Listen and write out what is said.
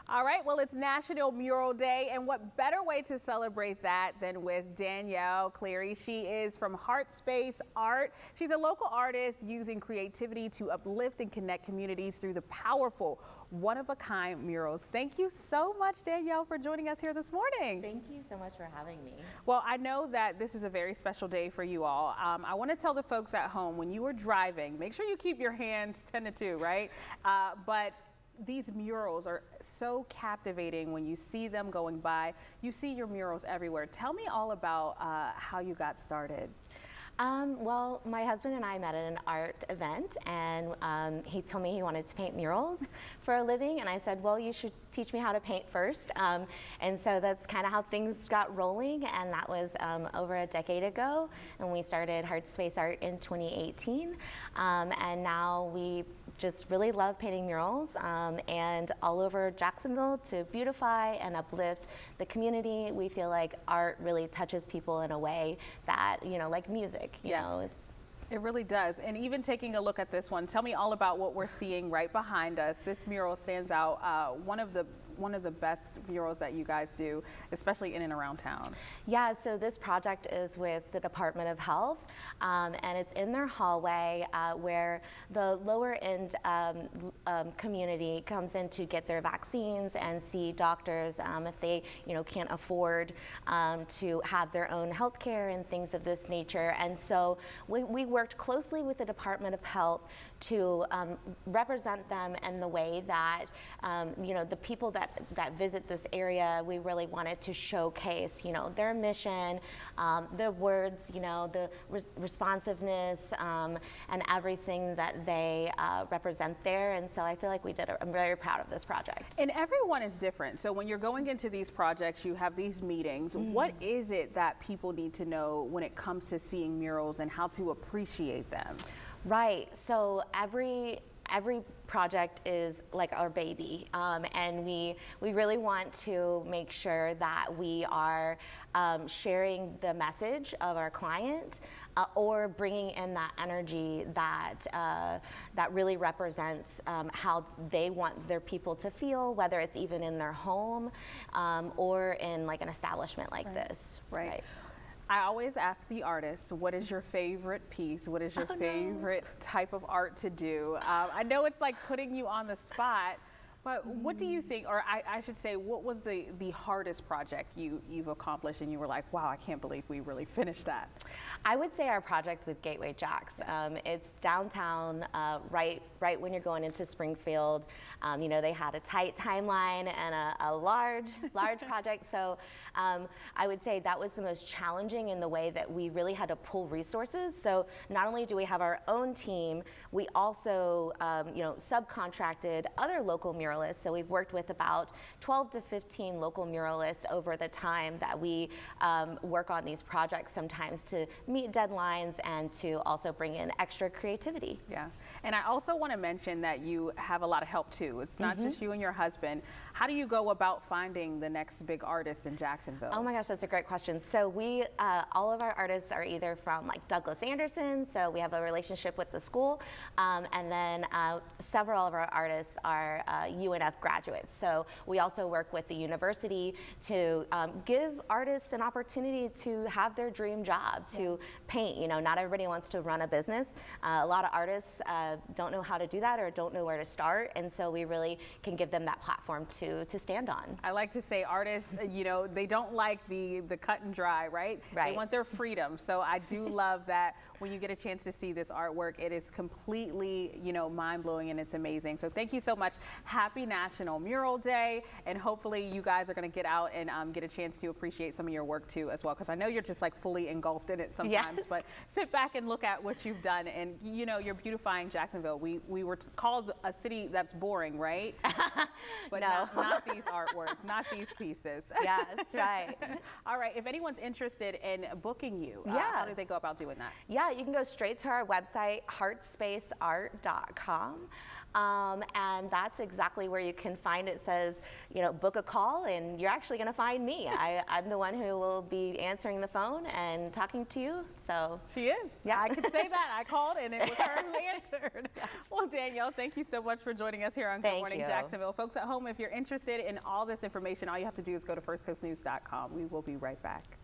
All right, well, it's National Mural Day, and what better way to celebrate that than with Danielle Cleary. She is from Heartspace Art. She's a local artist using creativity to uplift and connect communities through the powerful, one-of-a-kind murals. Thank you so much, Danielle, for joining us here this morning. Thank you so much for having me. Well, I know that this is a very special day for you all. I want to tell the folks at home, when you are driving, make sure you keep your hands 10 to 2, right? But these murals are so captivating when you see them going by. You see your murals everywhere. Tell me all about how you got started. Well, my husband and I met at an art event, and he told me he wanted to paint murals for a living, and I said, well, you should teach me how to paint first. And so that's kind of how things got rolling, and that was over a decade ago, and we started Heartspace Art in 2018, and now we just really love painting murals and all over Jacksonville to beautify and uplift the community. We feel like art really touches people in a way that, you know, like music, you know, it really does. And even taking a look at this one, tell me all about what we're seeing right behind us. This mural stands out, one of the best murals that you guys do, especially in and around town. Yeah, so this project is with the Department of Health, and it's in their hallway where the lower end community comes in to get their vaccines and see doctors if they, you know, can't afford to have their own health care and things of this nature. And so we worked closely with the Department of Health to represent them in the way that, you know, the people that visit this area, we really wanted to showcase, you know, their mission, the words, you know, the responsiveness and everything that they represent there. And so I feel like we did I'm very proud of this project. And everyone is different. So when you're going into these projects, you have these meetings. What is it that people need to know when it comes to seeing murals and how to appreciate them? Right. So every project is like our baby, and we really want to make sure that we are sharing the message of our client or bringing in that energy that that really represents how they want their people to feel, whether it's even in their home or in like an establishment like this. Right. I always ask the artists, what is your favorite piece? What is your favorite type of art to do? I know it's like putting you on the spot, but what do you think, or I should say, what was the hardest project you've accomplished and you were like, wow, I can't believe we really finished that? I would say our project with Gateway Jacks. It's downtown, right when you're going into Springfield. You know, they had a tight timeline and a large project. So I would say that was the most challenging in the way that we really had to pull resources. So not only do we have our own team, we also, you know, subcontracted other local muralists. So we've worked with about 12 to 15 local muralists over the time that we work on these projects, sometimes to meet deadlines and to also bring in extra creativity. Yeah, and I also want to mention that you have a lot of help too. It's not just you and your husband. How do you go about finding the next big artist in Jacksonville? Oh my gosh, that's a great question. So we, all of our artists are either from like Douglas Anderson, so we have a relationship with the school, and then several of our artists are UNF graduates. So we also work with the university to give artists an opportunity to have their dream job, to paint. You know, not everybody wants to run a business. A lot of artists don't know how to do that or don't know where to start, and so we really can give them that platform to stand on. I like to say artists, you know, they don't like the cut and dry, right? They want their freedom. So I do love that when you get a chance to see this artwork, it is completely, you know, mind-blowing and it's amazing. So thank you so much. Happy National Mural Day, and hopefully you guys are going to get out and get a chance to appreciate some of your work too as well, because I know you're just like fully engulfed in it sometimes. But sit back and look at what you've done, and you know, you're beautifying Jacksonville. We were called a city that's boring, right? But no, not these artwork, not these pieces. Yes, right. All right, if anyone's interested in booking you, how do they go about doing that? Yeah, you can go straight to our website, heartspaceart.com. And that's exactly where you can find it. Says, book a call, and you're actually going to find me. I'm the one who will be answering the phone and talking to you. So she is. Yeah, I can say that. I called, and it was her who answered. Yes. Well, Danielle, thank you so much for joining us here on Good Morning Jacksonville. Folks at home, if you're interested in all this information, all you have to do is go to firstcoastnews.com. We will be right back.